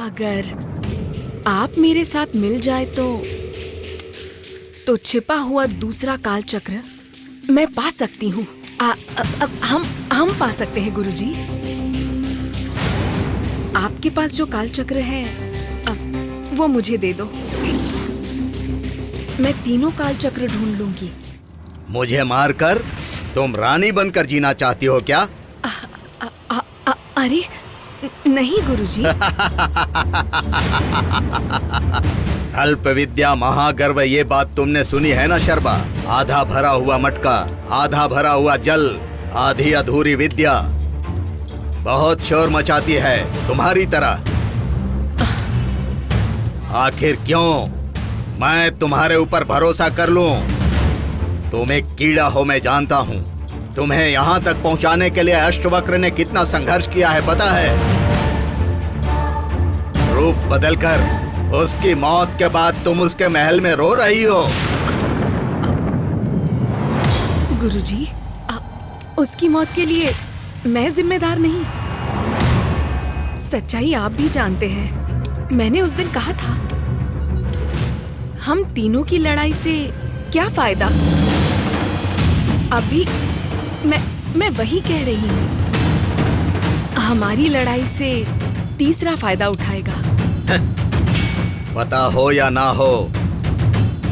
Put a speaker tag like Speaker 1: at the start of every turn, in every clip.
Speaker 1: अगर आप मेरे साथ मिल जाए तो छिपा हुआ दूसरा काल चक्र मैं पा सकती हूँ। हम पा सकते हैं गुरुजी। आपके पास जो काल चक्र है वो मुझे दे दो। मैं तीनों काल चक्र ढूंढ लूंगी।
Speaker 2: मुझे मारकर तुम रानी बनकर जीना चाहती हो क्या?
Speaker 1: अरे नहीं गुरुजी।
Speaker 2: अल्प विद्या महागर्व, ये बात तुमने सुनी है ना शर्बा? आधा भरा हुआ मटका, आधा भरा हुआ जल, आधी अधूरी विद्या। बहुत शोर मचाती है तुम्हारी तरह। आखिर क्यों मैं तुम्हारे ऊपर भरोसा कर लूं? तुम एक कीड़ा हो, मैं जानता हूं। तुम्हें यहाँ तक पहुंचाने के लिए अष्टवक्र ने कितना संघर्ष किया है पता है? रूप बदलकर उसकी मौत के बाद तुम उसके महल में रो रही हो।
Speaker 1: गुरुजी, उसकी मौत के लिए मैं जिम्मेदार नहीं। सच्चाई आप भी जानते हैं। मैंने उस दिन कहा था, हम तीनों की लड़ाई से क्या फायदा। अभी मैं वही कह रही हूँ। हमारी लड़ाई से तीसरा फायदा उठाएगा।
Speaker 2: पता हो या ना हो,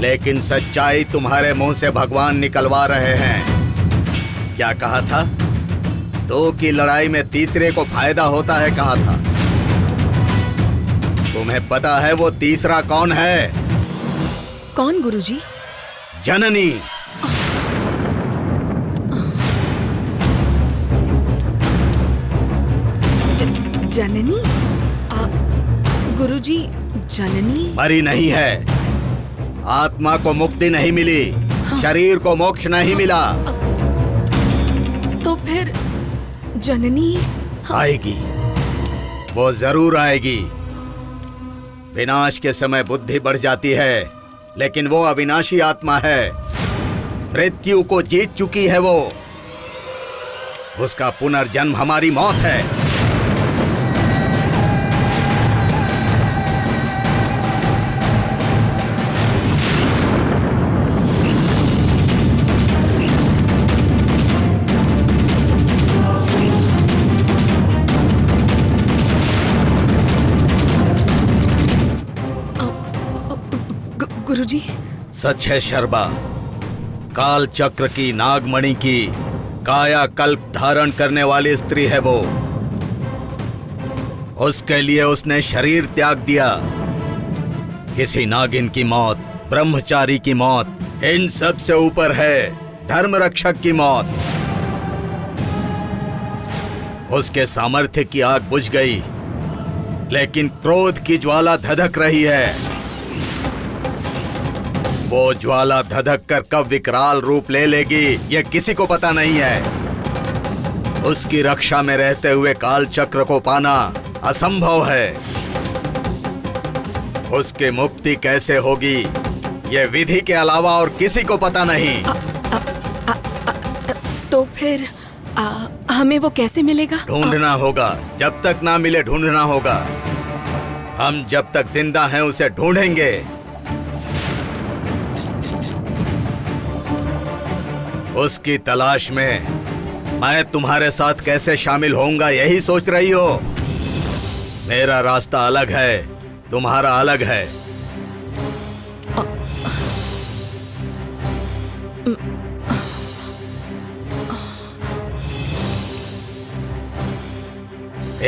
Speaker 2: लेकिन सच्चाई तुम्हारे मुंह से भगवान निकलवा रहे हैं। क्या कहा था? दो की लड़ाई में तीसरे को फायदा होता है कहा था। तुम्हें पता है वो तीसरा कौन है?
Speaker 1: कौन गुरुजी?
Speaker 2: जननी।
Speaker 1: जननी? गुरुजी, जननी
Speaker 2: मरी नहीं है। आत्मा को मुक्ति नहीं मिली।
Speaker 1: हाँ।
Speaker 2: शरीर को मोक्ष नहीं मिला।
Speaker 1: तो फिर जननी
Speaker 2: आएगी, वो जरूर आएगी। विनाश के समय बुद्धि बढ़ जाती है, लेकिन वो अविनाशी आत्मा है। मृत्यु को जीत चुकी है वो। उसका पुनर्जन्म हमारी मौत है।
Speaker 1: गुरुजी,
Speaker 2: सच है शर्बा, काल चक्र की नागमणि की काया कल्प धारण करने वाली स्त्री है वो। उसके लिए उसने शरीर त्याग दिया। किसी नागिन की मौत, ब्रह्मचारी की मौत, इन सब से ऊपर है धर्म रक्षक की मौत। उसके सामर्थ्य की आग बुझ गई, लेकिन क्रोध की ज्वाला धधक रही है। वो ज्वाला धधक कर कब विकराल रूप ले लेगी ये किसी को पता नहीं है। उसकी रक्षा में रहते हुए काल चक्र को पाना असंभव है। उसकी मुक्ति कैसे होगी ये विधि के अलावा और किसी को पता नहीं।
Speaker 1: तो फिर हमें वो कैसे मिलेगा?
Speaker 2: ढूंढना होगा। जब तक ना मिले ढूंढना होगा। हम जब तक जिंदा हैं उसे ढूंढेंगे। उसकी तलाश में मैं तुम्हारे साथ कैसे शामिल होऊंगा यही सोच रही हो? मेरा रास्ता अलग है, तुम्हारा अलग है।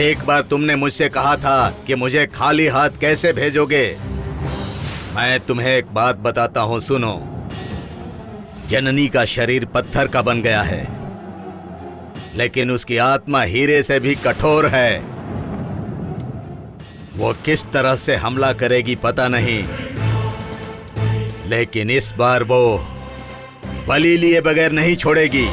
Speaker 2: एक बार तुमने मुझसे कहा था कि मुझे खाली हाथ कैसे भेजोगे। मैं तुम्हें एक बात बताता हूं, सुनो। जननी का शरीर पत्थर का बन गया है, लेकिन उसकी आत्मा हीरे से भी कठोर है। वो किस तरह से हमला करेगी पता नहीं, लेकिन इस बार वो बलि लिए बगैर नहीं छोड़ेगी।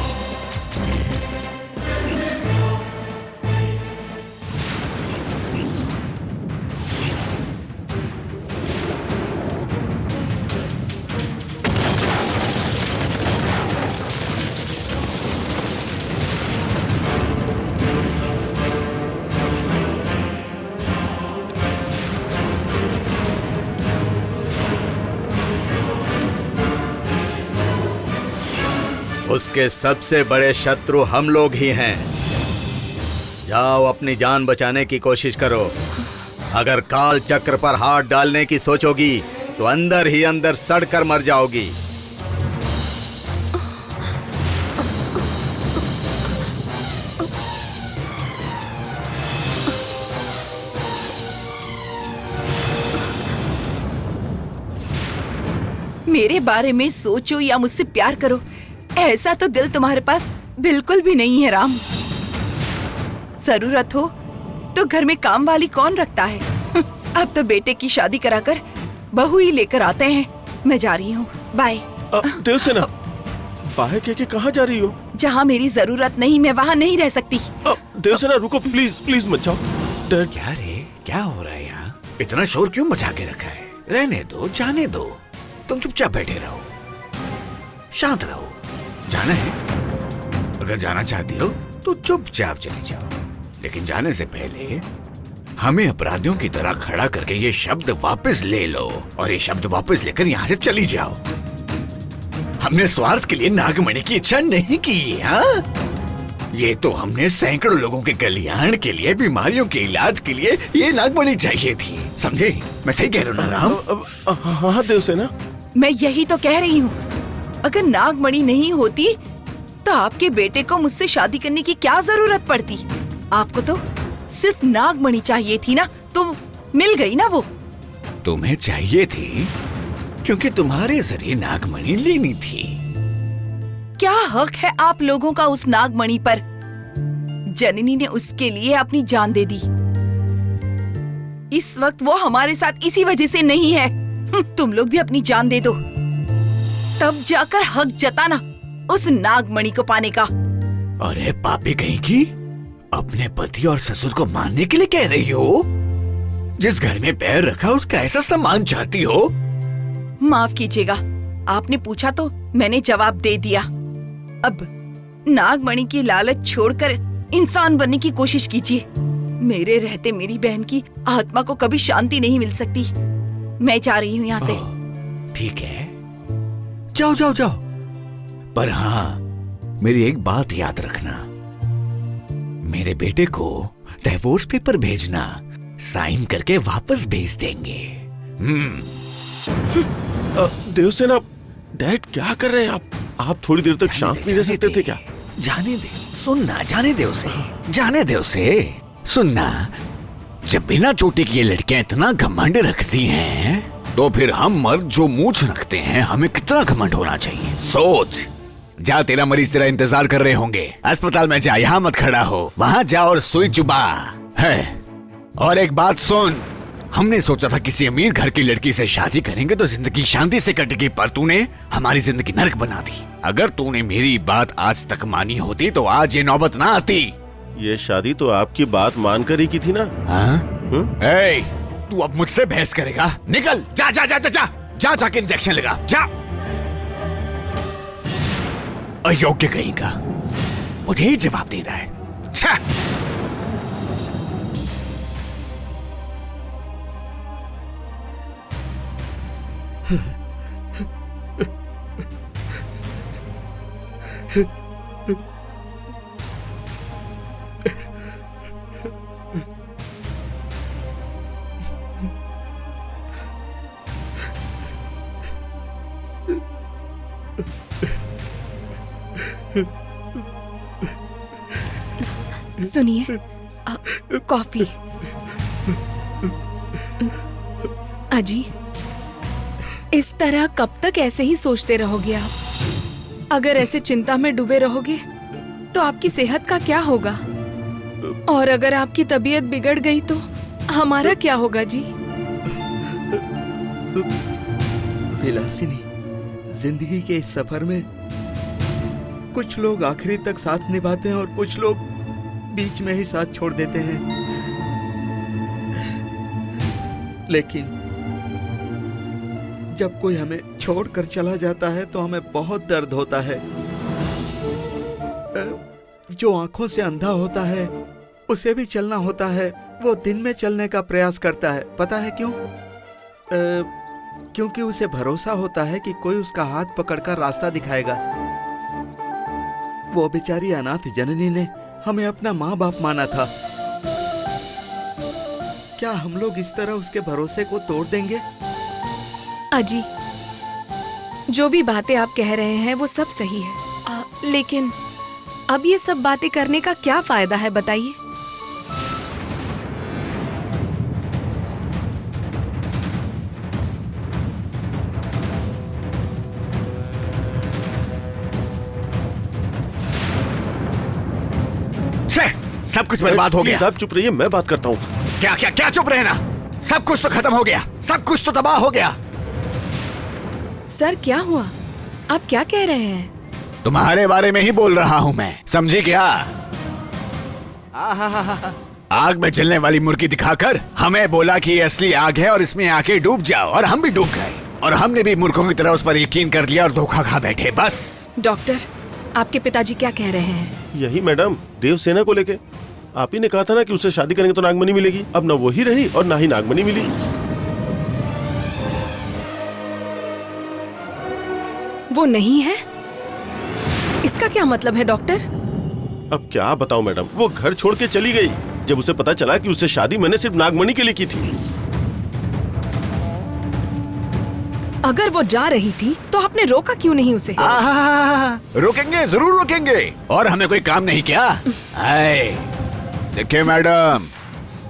Speaker 2: उसके सबसे बड़े शत्रु हम लोग ही हैं। जाओ अपनी जान बचाने की कोशिश करो। अगर काल चक्र पर हाथ डालने की सोचोगी तो अंदर ही अंदर सड़कर मर जाओगी।
Speaker 3: मेरे बारे में सोचो या मुझसे प्यार करो, ऐसा तो दिल तुम्हारे पास बिल्कुल भी नहीं है राम। जरूरत हो तो घर में काम वाली कौन रखता है? अब तो बेटे की शादी कराकर बहू ही लेकर आते हैं। मैं जा रही हूँ, बाय।
Speaker 4: देवसेना, बाहर के कहाँ जा रही हो?
Speaker 3: जहाँ मेरी जरूरत नहीं मैं वहाँ नहीं रह सकती।
Speaker 4: देवसेना रुको, प्लीज प्लीज मत जाओ। डैड,
Speaker 5: क्या रे, क्या हो रहा है यहाँ? इतना शोर क्यों मचा के रखा है? रहने दो, जाने दो। तुम चुपचाप बैठे रहो, शांत रहो। जाना है? अगर जाना चाहती हो तो चुपचाप चले जाओ, लेकिन जाने से पहले हमें अपराधियों की तरह खड़ा करके ये शब्द वापस ले लो और ये शब्द वापस लेकर यहाँ से चली जाओ। हमने स्वार्थ के लिए नागमणि की इच्छा नहीं की है, हाँ? ये तो हमने सैकड़ों लोगों के कल्याण के लिए, बीमारियों के इलाज के लिए ये नागमणि चाहिए थी। समझे? मैं सही कह रहा हूँ ना राम?
Speaker 4: हाँ देवसेना,
Speaker 3: मैं यही तो कह रही हूँ, अगर नागमणि नहीं होती तो आपके बेटे को मुझसे शादी करने की क्या जरूरत पड़ती? आपको तो सिर्फ नागमणि चाहिए थी ना, तो मिल गई ना वो।
Speaker 5: तुम्हें चाहिए थी क्योंकि तुम्हारे जरिए नागमणि लेनी थी।
Speaker 3: क्या हक है आप लोगों का उस नागमणि पर? जननी ने उसके लिए अपनी जान दे दी। इस वक्त वो हमारे साथ इसी वजह से नहीं है। तुम लोग भी अपनी जान दे दो, तब जाकर हक जताना उस नागमणि को पाने का।
Speaker 5: अरे पापी कहीं की, अपने पति और ससुर को मारने के लिए कह रही हो? जिस घर में पैर रखा उसका ऐसा सम्मान चाहती हो?
Speaker 3: माफ कीजिएगा, आपने पूछा तो मैंने जवाब दे दिया। अब नागमणि की लालच छोड़कर इंसान बनने की कोशिश कीजिए। मेरे रहते मेरी बहन की आत्मा को कभी शांति नहीं मिल सकती। मैं जा रही हूँ यहाँ से।
Speaker 5: ठीक है, जाओ जाओ जाओ, पर हाँ मेरी एक बात याद रखना, मेरे बेटे को डिवोर्स पेपर भेजना, साइन करके वापस भेज देंगे।
Speaker 4: देवसेना, डैड क्या कर रहे हैं आप थोड़ी देर तक शांत नहीं रह सकते थे क्या?
Speaker 5: जाने दे, सुनना, जाने दे उसे, जाने दे उसे। सुनना, जब बिना चोटी की ये लड़कियां इतना घमंड रखती हैं, तो फिर हम मर्द जो मूंछ रखते हैं हमें कितना घमंड होना चाहिए। सोच, जा, तेरा मरीज तेरा इंतजार कर रहे होंगे। अस्पताल में जा, यहाँ मत खड़ा हो, वहाँ जा और सुई चुबा है। और एक बात सुन, हमने सोचा था किसी अमीर घर की लड़की से शादी करेंगे तो जिंदगी शांति से कटेगी, पर तूने हमारी जिंदगी नरक बना दी। अगर तूने मेरी बात आज तक मानी होती तो आज ये नौबत ना आती।
Speaker 4: ये शादी तो आपकी बात मानकर ही की थी ना?
Speaker 5: हाँ? ए, तू अब मुझसे बहस करेगा? निकल, जा जा जा जा जा, जा जाके इंजेक्शन लगा, जा। अयोग्य कहीं का, मुझे ही जवाब दे रहा है। छा!
Speaker 1: सुनिए, कॉफी। अजी, इस तरह कब तक ऐसे ही सोचते रहोगे आप? अगर ऐसे चिंता में डूबे रहोगे तो आपकी सेहत का क्या होगा? और अगर आपकी तबीयत बिगड़ गई तो हमारा क्या होगा जी?
Speaker 6: विलासिनी, जिंदगी के इस सफर में कुछ लोग आखिरी तक साथ निभाते हैं और कुछ लोग बीच में ही साथ छोड़ देते हैं। लेकिन जब कोई हमें छोड़कर चला जाता है तो हमें बहुत दर्द होता है। जो आंखों से अंधा होता है उसे भी चलना होता है। वो दिन में चलने का प्रयास करता है। पता है क्यों? क्योंकि उसे भरोसा होता है कि कोई उसका हाथ पकड़कर रास्ता दिखाएगा। वो बेचारी अनाथ जननी ने हमें अपना माँ बाप माना था। क्या हम लोग इस तरह उसके भरोसे को तोड़ देंगे?
Speaker 1: अजी, जो भी बातें आप कह रहे हैं वो सब सही है, लेकिन अब ये सब बातें करने का क्या फायदा है, बताइए।
Speaker 5: सब कुछ बर्बाद हो गया।
Speaker 4: प्लीज आप चुप रहिए, मैं बात करता हूँ।
Speaker 5: क्या क्या क्या चुप रहना? सब कुछ तो खत्म हो गया, सब कुछ तो तबाह हो गया।
Speaker 1: सर क्या हुआ? आप क्या कह रहे हैं?
Speaker 5: तुम्हारे बारे में ही बोल रहा हूँ मैं, समझी क्या? आग में जलने वाली मुर्गी दिखाकर हमें बोला कि ये असली आग है और इसमें आके डूब जाओ, और हम भी डूब गए। और हमने भी मूर्खों की तरह उस पर यकीन कर लिया और धोखा खा बैठे बस।
Speaker 1: डॉक्टर, आपके पिताजी क्या कह रहे हैं?
Speaker 4: यही मैडम, देवसेना को लेके। आप ही ने कहा था ना कि उससे शादी करेंगे तो नागमणि मिलेगी। अब ना वही रही और ना ही नागमणि मिली।
Speaker 1: वो नहीं है? इसका क्या मतलब है डॉक्टर?
Speaker 4: अब क्या बताऊं मैडम, वो घर छोड़ के चली गई जब उसे पता चला कि उससे शादी मैंने सिर्फ नागमणि के लिए की थी।
Speaker 1: अगर वो जा रही थी तो आपने रोका क्यों नहीं उसे?
Speaker 5: रोकेंगे, जरूर रोकेंगे। और हमें कोई काम नहीं क्या? देखिए मैडम,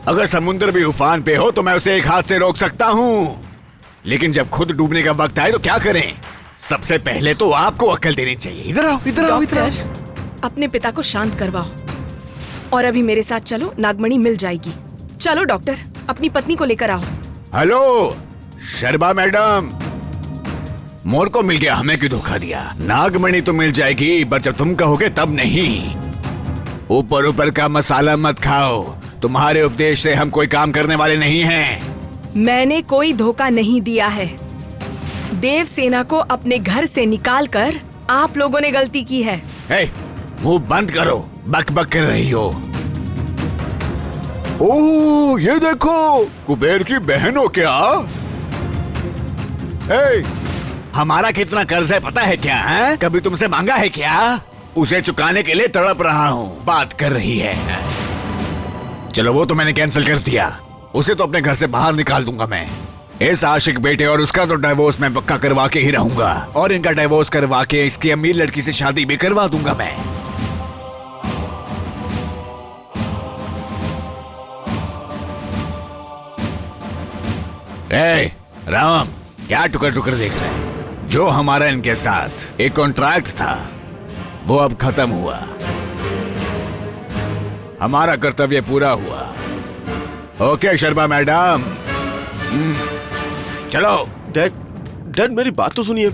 Speaker 5: अगर समुद्र भी उफान पे हो तो मैं उसे एक हाथ से रोक सकता हूँ, लेकिन जब खुद डूबने का वक्त आए तो क्या करें? सबसे पहले तो आपको अक्ल देनी चाहिए। इधर आओ, इधर आओ, इधर आओ।
Speaker 1: डॉक्टर, अपने पिता को शांत करवाओ और अभी मेरे साथ चलो, नागमणि मिल जाएगी। चलो डॉक्टर, अपनी पत्नी को लेकर आओ।
Speaker 5: हेलो शर्मा मैडम, मोर को मिल गया, हमें क्यों धोखा दिया? नागमणि तो मिल जाएगी, पर जब तुम कहोगे तब नहीं। ऊपर ऊपर का मसाला मत खाओ, तुम्हारे उपदेश से हम कोई काम करने वाले नहीं हैं।
Speaker 1: मैंने कोई धोखा नहीं दिया है। देवसेना को अपने घर से निकालकर आप लोगों ने गलती की है।
Speaker 5: मुंह बंद करो, बक बक कर रही हो। ओह, ये देखो, कुबेर की बहन हो क्या? हमारा कितना कर्ज है पता है क्या? है? कभी तुमसे मांगा है क्या? उसे चुकाने के लिए तड़प रहा हूँ। बात कर रही है। चलो वो तो मैंने कैंसिल कर दिया, उसे तो अपने घर से बाहर निकाल दूंगा मैं। इस आशिक बेटे और उसका तो डिवोर्स मैं पक्का करवा के ही रहूंगा, और इनका डिवोर्स करवा के इसकी अमीर लड़की से शादी भी करवा दूंगा मैं। राम, क्या टुकर टुकर देख रहे हैं? जो हमारा इनके साथ एक कॉन्ट्रैक्ट था वो अब खत्म हुआ। हमारा कर्तव्य पूरा हुआ। ओके शर्मा मैडम, चलो।
Speaker 4: डैड मेरी बात तो सुनिए।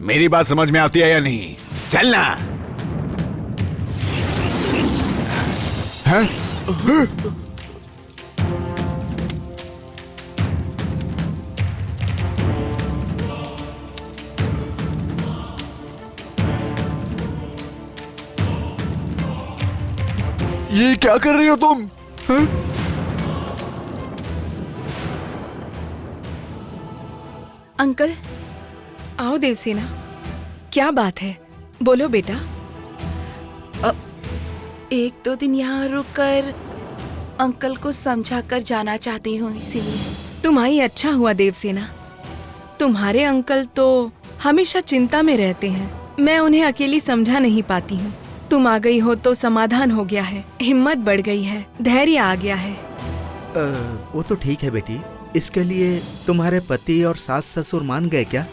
Speaker 5: मेरी बात समझ में आती है या नहीं? चलना। ये क्या कर रही हो तुम?
Speaker 3: अंकल,
Speaker 1: आओ देवसेना, क्या बात है? बोलो बेटा।
Speaker 3: एक दो दिन यहाँ रुककर अंकल को समझा कर जाना चाहती हूँ, इसीलिए।
Speaker 1: तुम आई अच्छा हुआ देवसेना। तुम्हारे अंकल तो हमेशा चिंता में रहते हैं, मैं उन्हें अकेली समझा नहीं पाती हूँ। तुम आ गई हो तो समाधान हो गया है, हिम्मत बढ़ गई है, धैर्य आ गया है।
Speaker 6: वो तो ठीक है बेटी, इसके लिए तुम्हारे पति और सास ससुर मान गए क्या?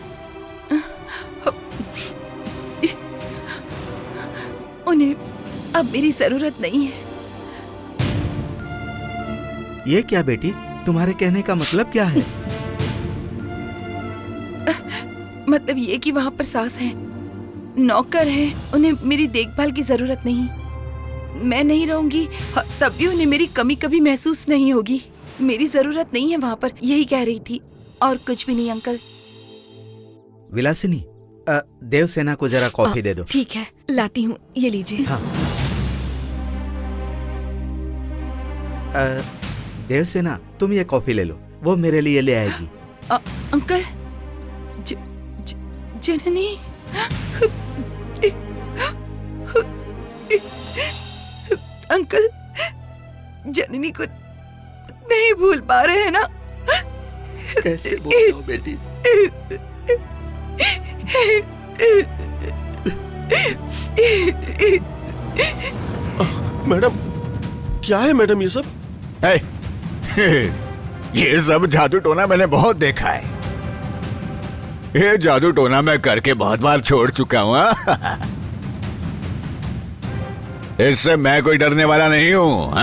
Speaker 3: उन्हें अब मेरी जरूरत नहीं है।
Speaker 6: ये क्या बेटी, तुम्हारे कहने का मतलब क्या है?
Speaker 3: मतलब ये कि वहाँ पर सास है, नौकर है, उन्हें मेरी देखभाल की जरूरत नहीं। मैं नहीं रहूंगी तब भी उन्हें मेरी कमी कभी महसूस नहीं होगी। मेरी जरूरत नहीं है वहाँ पर, यही कह रही थी, और कुछ भी नहीं अंकल।
Speaker 6: विलासिनी, देवसेना को जरा कॉफी दे दो।
Speaker 1: ठीक है, लाती हूँ, ये लीजिए।
Speaker 6: हाँ। देवसेना, तुम ये कॉफी ले लो, वो मेरे लिए ले आएगी।
Speaker 3: अंकल, जननी, अंकल जननी को नहीं भूल पा रहे हैं ना?
Speaker 6: कैसे बोल रहा हूँ बेटी?
Speaker 4: मैडम, क्या है मैडम ये सब?
Speaker 5: ये सब जादू टोना मैंने बहुत देखा है। ये जादू टोना मैं करके बहुत बार छोड़ चुका हूँ। इससे मैं कोई डरने वाला नहीं हूँ।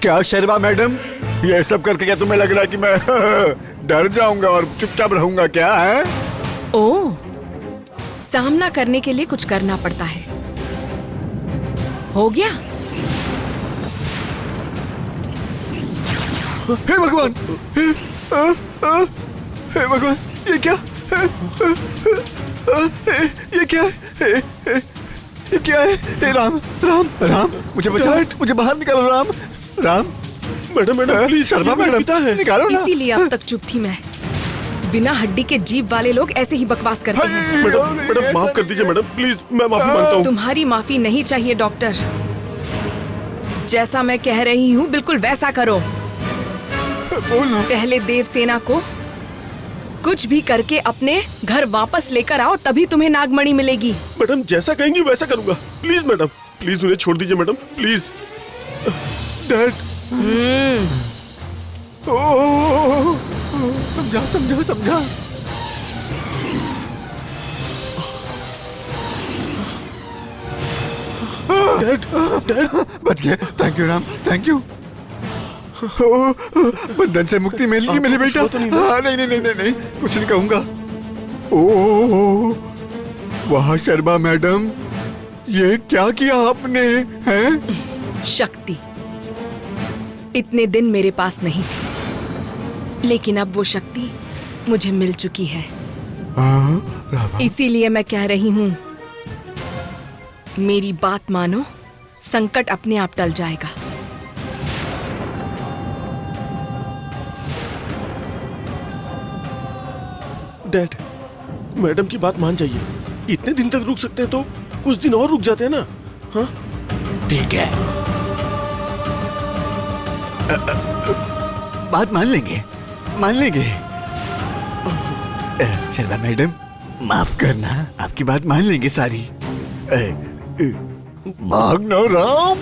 Speaker 5: क्या शर्मा मैडम, ये सब करके क्या तुम्हें लग रहा है कि मैं डर जाऊंगा और चुपचाप रहूंगा क्या है?
Speaker 1: ओह, सामना करने के लिए कुछ करना पड़ता है। हो गया?
Speaker 5: हे भगवान, हे भगवान, ये क्या? ये क्या है? ये क्या है? हे राम राम राम, मुझे बचाओ, मुझे बाहर निकालो Ram Ram.
Speaker 4: Madam please,
Speaker 5: Sharma madam, निकालो ना।
Speaker 1: इसीलिए अब तक चुप थी मैं। बिना हड्डी के जीभ वाले लोग ऐसे ही बकवास करते हैं।
Speaker 4: मैडम माफ कर दीजिए मैडम, प्लीज, मैं माफी मांगता हूँ।
Speaker 1: तुम्हारी माफी नहीं चाहिए डॉक्टर। जैसा मैं कह रही हूँ बिल्कुल वैसा करो। पहले देवसेना को कुछ भी करके अपने घर वापस लेकर आओ, तभी तुम्हें नागमणि मिलेगी।
Speaker 4: मैडम जैसा कहेंगी वैसा करूंगा। प्लीज मैडम, प्लीज उन्हें छोड़ दीजिए मैडम, प्लीज। डैड।
Speaker 5: समझा समझा समझा।
Speaker 4: डैड, डैड,
Speaker 5: बच गए। Thank you Ram, thank you. बंधन से मुक्ति मिल गई मेरे बेटा। हाँ, नहीं नहीं नहीं नहीं नहीं, कुछ नहीं कहूंगा। ओह, वाह शर्मा मैडम, ये क्या किया आपने? हैं?
Speaker 1: शक्ति इतने दिन मेरे पास नहीं थी, लेकिन अब वो शक्ति मुझे मिल चुकी है। इसीलिए मैं कह रही हूँ, मेरी बात मानो, संकट अपने आप टल जाएगा।
Speaker 4: डैड, मैडम की बात मान जाइए। इतने दिन तक रुक सकते हैं तो कुछ दिन और रुक जाते हैं ना। हाँ
Speaker 5: ठीक है, बात मान लेंगे, मान लेंगे। शर्मा मैडम, माफ करना, आपकी बात मान लेंगे सारी। भागना राम।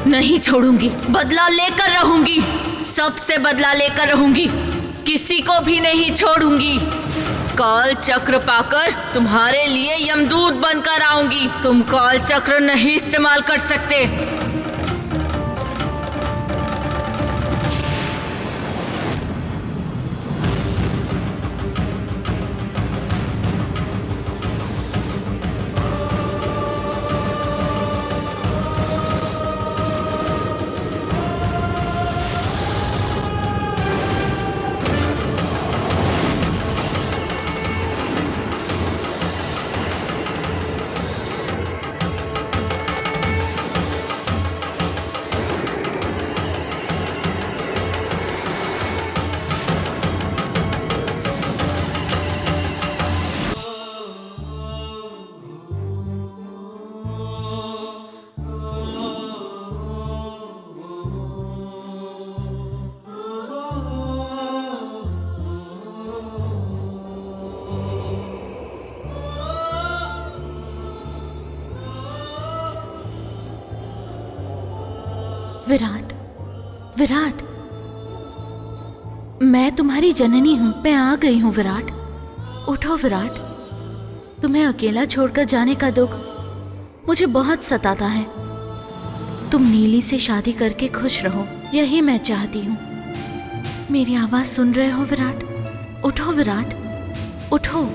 Speaker 7: नहीं छोड़ूंगी, बदला लेकर रहूंगी, सबसे बदला लेकर रहूंगी, किसी को भी नहीं छोड़ूंगी। काल चक्र पाकर तुम्हारे लिए यमदूत बनकर आऊंगी। तुम काल चक्र नहीं इस्तेमाल कर सकते। विराट, विराट, मैं तुम्हारी जननी हूँ। मैं आ गई हूँ विराट। उठो विराट। तुम्हें अकेला छोड़कर जाने का दुख मुझे बहुत सताता है। तुम नीली से शादी करके खुश रहो, यही मैं चाहती हूँ। मेरी आवाज सुन रहे हो विराट? उठो विराट, उठो।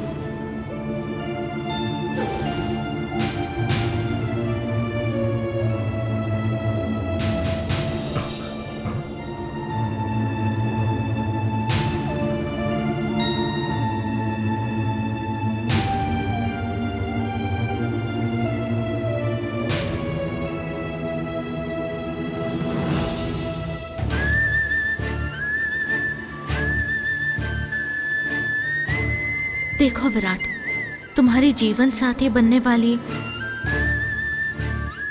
Speaker 7: देखो विराट, तुम्हारी जीवन साथी बनने वाली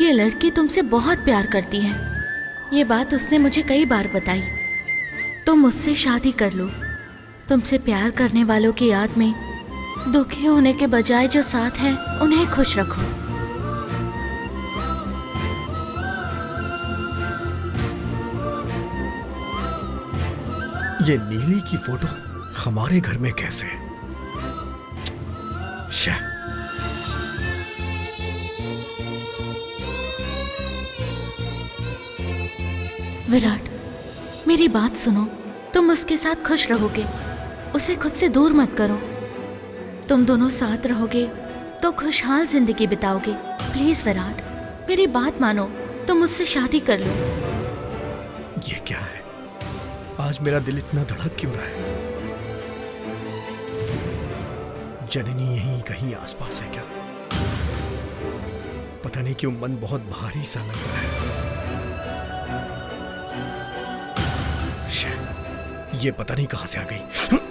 Speaker 7: ये लड़की तुमसे बहुत प्यार करती है। ये बात उसने मुझे कई बार बताई। तुम मुझसे शादी कर लो। तुमसे प्यार करने वालों की याद में दुखी होने के बजाय जो साथ है उन्हें खुश रखो।
Speaker 6: ये नीली की फोटो हमारे घर में कैसे? शे।
Speaker 7: विराट, मेरी बात सुनो। तुम उसके साथ खुश रहोगे, उसे खुद से दूर मत करो। तुम दोनों साथ रहोगे तो खुशहाल जिंदगी बिताओगे। प्लीज विराट, मेरी बात मानो। तुम मुझसे शादी कर लो।
Speaker 6: ये क्या है? आज मेरा दिल इतना धड़क क्यों रहा है? जननी यहीं कहीं आसपास है क्या? पता नहीं क्यों मन बहुत भारी सा लग रहा है। शे, ये पता नहीं कहां से आ गई।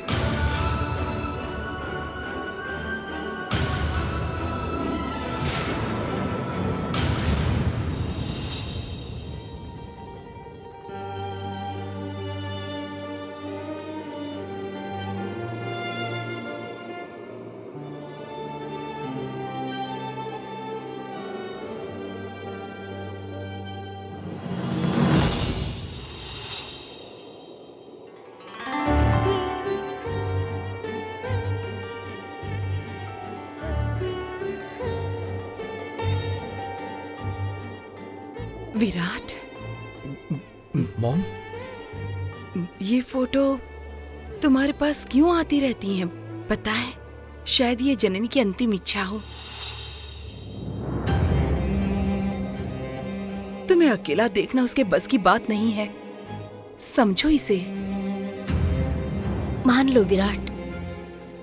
Speaker 3: विराट,
Speaker 6: मॉम,
Speaker 3: ये फोटो तुम्हारे पास क्यों आती रहती हैं? पता है, शायद ये जननी की अंतिम इच्छा हो। तुम्हें अकेला देखना उसके बस की बात नहीं है। समझो इसे।
Speaker 8: मान लो विराट,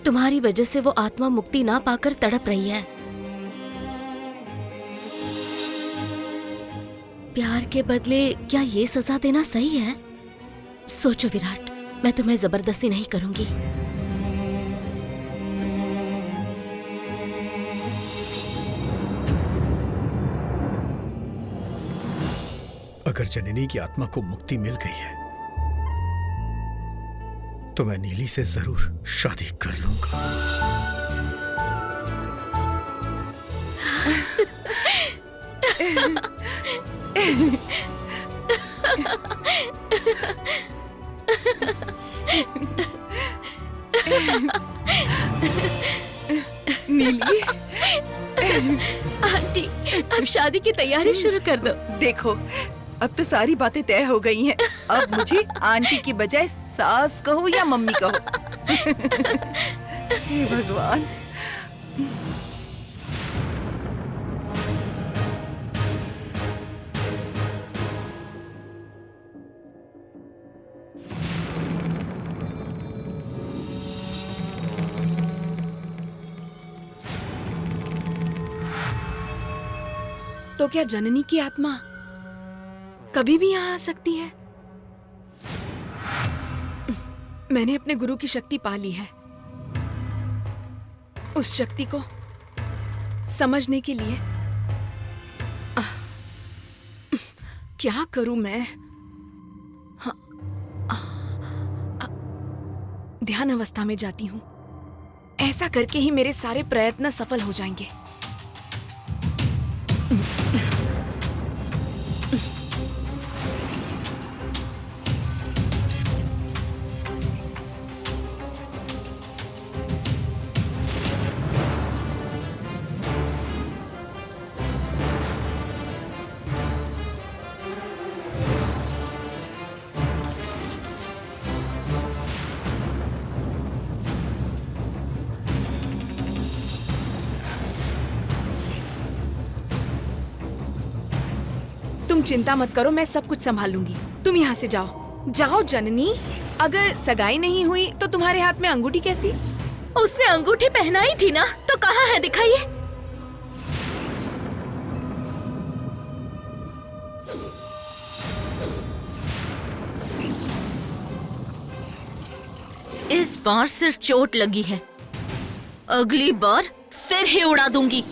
Speaker 8: तुम्हारी वजह से वो आत्मा मुक्ति ना पाकर तड़प रही है। प्यार के बदले क्या ये सजा देना सही है? सोचो विराट, मैं तुम्हें जबरदस्ती नहीं करूंगी।
Speaker 6: अगर जननी की आत्मा को मुक्ति मिल गई है तो मैं नीली से जरूर शादी कर लूंगा।
Speaker 3: नीली,
Speaker 8: आंटी, अब शादी की तैयारी शुरू कर दो।
Speaker 3: देखो, अब तो सारी बातें तय हो गई हैं। अब मुझे आंटी की बजाय सास कहो या मम्मी कहो। हे भगवान।
Speaker 1: तो क्या जननी की आत्मा कभी भी यहाँ आ सकती है? मैंने अपने गुरु की शक्ति पा ली है। उस शक्ति को समझने के लिए क्या करूं मैं? ध्यान अवस्था में जाती हूं। ऐसा करके ही मेरे सारे प्रयत्न सफल हो जाएंगे। तुम चिंता मत करो, मैं सब कुछ संभाल लूंगी। तुम यहाँ से जाओ। जाओ जननी। अगर सगाई नहीं हुई तो तुम्हारे हाथ में अंगूठी कैसी?
Speaker 8: उसने अंगूठी पहनाई थी ना, तो कहाँ है दिखाइए।
Speaker 7: इस बार सिर्फ चोट लगी है, अगली बार सिर ही उड़ा दूंगी।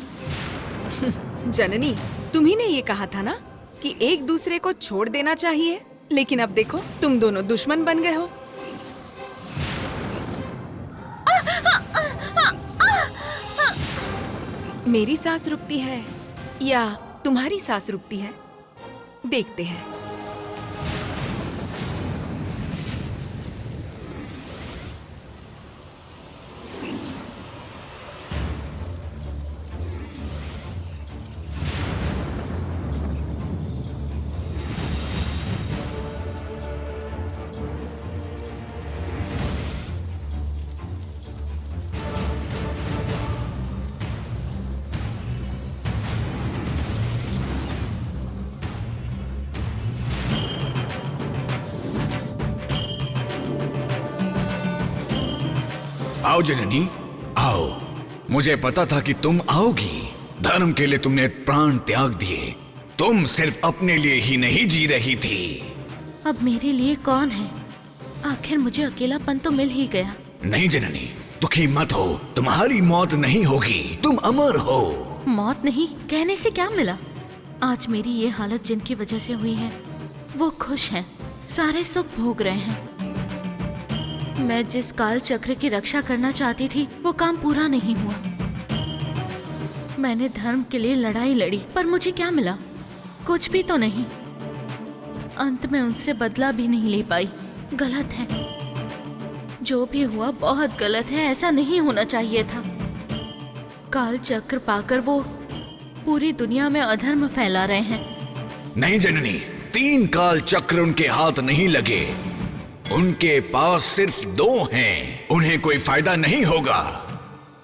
Speaker 1: जननी, तुम्ही ने ये कहा था ना कि एक दूसरे को छोड़ देना चाहिए, लेकिन अब देखो तुम दोनों दुश्मन बन गए हो। मेरी सांस रुकती है या तुम्हारी सांस रुकती है, देखते हैं।
Speaker 5: आओ जननी, आओ। मुझे पता था कि तुम आओगी। धर्म के लिए तुमने प्राण त्याग दिए। तुम सिर्फ अपने लिए ही नहीं जी रही थी।
Speaker 8: अब मेरे लिए कौन है? आखिर मुझे अकेलापन तो मिल ही गया।
Speaker 5: नहीं जननी, दुखी मत हो। तुम्हारी मौत नहीं होगी, तुम अमर हो।
Speaker 8: मौत नहीं कहने से क्या मिला? आज मेरी ये हालत जिनकी वजह से हुई है वो खुश हैं, सारे सुख भोग रहे हैं। मैं जिस काल चक्र की रक्षा करना चाहती थी वो काम पूरा नहीं हुआ। मैंने धर्म के लिए लड़ाई लड़ी, पर मुझे क्या मिला? कुछ भी तो नहीं। अंत में उनसे बदला भी नहीं ले पाई। गलत है, जो भी हुआ बहुत गलत है। ऐसा नहीं होना चाहिए था। काल चक्र पाकर वो पूरी दुनिया में अधर्म फैला रहे हैं।
Speaker 5: नहीं जननी, 3 काल चक्र उनके हाथ नहीं लगे। उनके पास सिर्फ 2 हैं। उन्हें कोई फायदा नहीं होगा।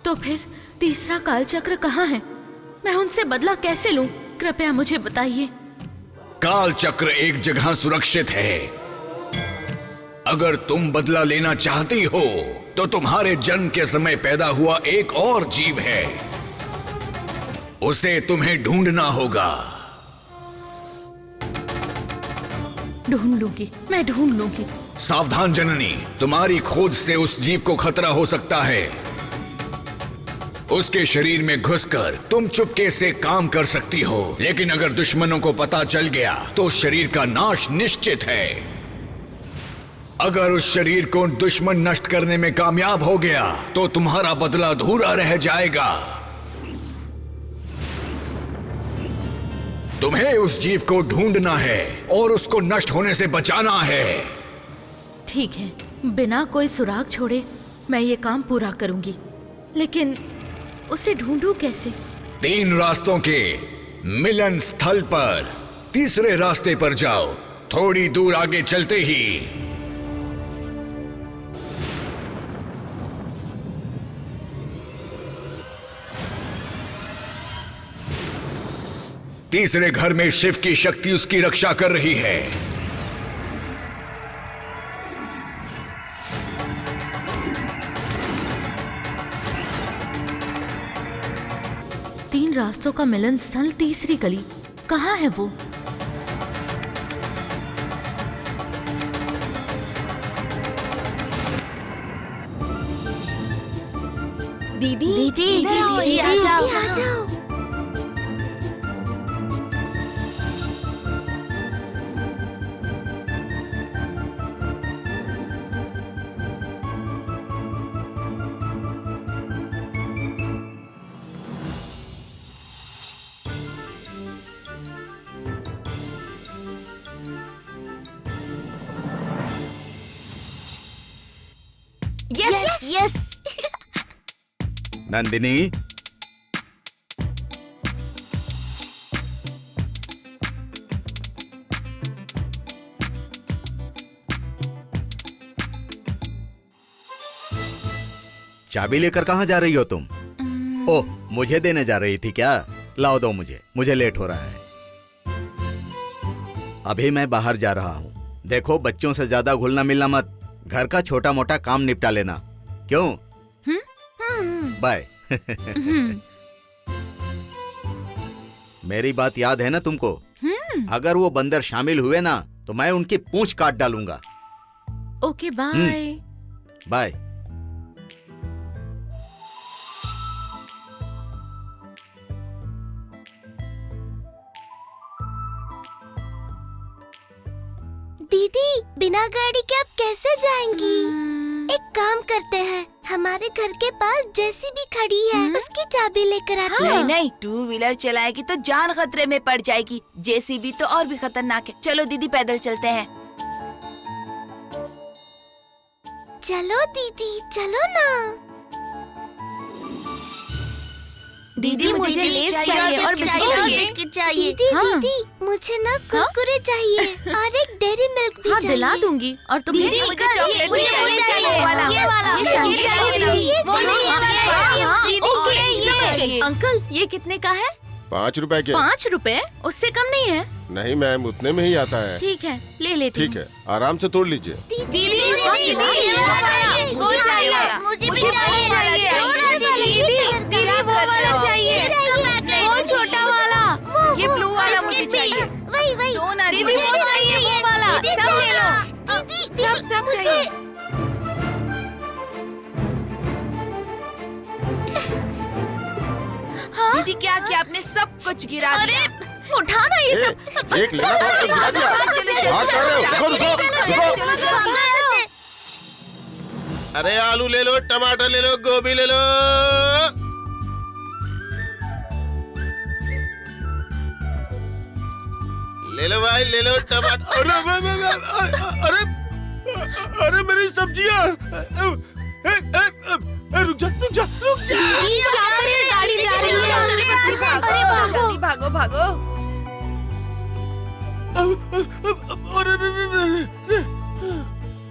Speaker 8: तो फिर तीसरा काल चक्र कहाँ है? मैं उनसे बदला कैसे लूं? कृपया मुझे बताइए।
Speaker 5: काल चक्र एक जगह सुरक्षित है। अगर तुम बदला लेना चाहती हो तो तुम्हारे जन्म के समय पैदा हुआ एक और जीव है, उसे तुम्हें ढूंढना होगा।
Speaker 8: ढूंढ लूंगी, मैं ढूंढ लूंगी।
Speaker 5: सावधान जननी, तुम्हारी खोज से उस जीव को खतरा हो सकता है। उसके शरीर में घुसकर तुम चुपके से काम कर सकती हो, लेकिन अगर दुश्मनों को पता चल गया तो शरीर का नाश निश्चित है। अगर उस शरीर को दुश्मन नष्ट करने में कामयाब हो गया तो तुम्हारा बदला अधूरा रह जाएगा। तुम्हें उस जीव को ढूंढना है और उसको नष्ट होने से बचाना है।
Speaker 8: ठीक है, बिना कोई सुराग छोड़े मैं ये काम पूरा करूंगी, लेकिन उसे ढूंढूं कैसे?
Speaker 5: 3 रास्तों के मिलन स्थल पर तीसरे रास्ते पर जाओ। थोड़ी दूर आगे चलते ही तीसरे घर में शिव की शक्ति उसकी रक्षा कर रही है।
Speaker 8: तीन रास्तों का मिलन स्थल, तीसरी गली, कहाँ है वो?
Speaker 1: दीदी,
Speaker 3: इधर आओ, ये आ जाओ। Yes yes.
Speaker 2: नंदिनी, चाबी लेकर कहाँ जा रही हो तुम? ओह, मुझे देने जा रही थी क्या? लाओ दो मुझे लेट हो रहा है। अभी मैं बाहर जा रहा हूँ। देखो, बच्चों से ज्यादा घुलना मिलना मत। घर का छोटा मोटा काम निपटा लेना। क्यों? बाय। मेरी बात याद है ना तुमको? अगर वो बंदर शामिल हुए ना तो मैं उनकी पूंछ काट डालूंगा।
Speaker 8: Okay bye.
Speaker 2: बाय।
Speaker 9: दीदी, बिना गाड़ी के आप कैसे जाएंगी? एक काम करते हैं, हमारे घर के पास जेसीबी खड़ी है, उसकी चाबी लेकर आते हैं।
Speaker 3: नहीं नहीं, 2 व्हीलर चलाएगी तो जान खतरे में पड़ जाएगी। जेसीबी तो और भी खतरनाक है। चलो दीदी, पैदल चलते हैं।
Speaker 9: चलो दीदी, चलो ना।
Speaker 3: दीदी, मुझे लेस चाहिए और
Speaker 9: बिस्किट चाहिए। दीदी,
Speaker 8: हाँ।
Speaker 9: दीदी, मुझे ना कुरकुरे चाहिए और एक डेयरी मिल्क भी
Speaker 8: हाँ
Speaker 9: चाहिए।
Speaker 8: दिला दूंगी। और तुम्हें?
Speaker 3: दीदी, मुझे चॉकलेट भी चाहिए। ये वाला,
Speaker 8: ये वाला।
Speaker 3: ये चाहिए,
Speaker 9: ये चाहिए।
Speaker 8: ओके,
Speaker 3: ये
Speaker 8: समझ गई।
Speaker 3: चाहिए।
Speaker 8: अंकल, ये कितने का है?
Speaker 4: 5 रुपए के।
Speaker 8: 5 रुपए? उससे कम नहीं है?
Speaker 4: नहीं मैम, उतने में ही आता है।
Speaker 8: ठीक है, ले लेती
Speaker 4: ठीक है, आराम से तोड़ लीजिए।
Speaker 3: दीदी,
Speaker 9: वो चाहिए, मुझे भी चाहिए।
Speaker 3: वो छोटा वाला, ये ब्लू वाला मुझे चाहिए।
Speaker 9: वही वही।
Speaker 3: दो ना
Speaker 9: दीदी,
Speaker 3: मुझे
Speaker 9: वो
Speaker 3: चाहिए, वो वाला।
Speaker 9: दीदी,
Speaker 3: सब ले लो।
Speaker 9: दीदी,
Speaker 3: सब
Speaker 9: मुझे-
Speaker 3: चाहिए। दीदी, क्या किया आपने? सब कुछ गिरा दिया।
Speaker 8: उठाना ये सब।
Speaker 4: एक लेना था, एक गिरा दिया। बात कर रहे हो? रुको, रुको, रुको। अरे आलू ले लो, टमाटर ले लो, गोभी ले लो। ले लो भाई, ले लो टमाटर। अरे अरे मेरी सब्जियां। रुक जा, रुक जा, रुक जा।
Speaker 3: गाड़ी जा रही है। अरे जल्दी भागो, भागो।
Speaker 4: अरे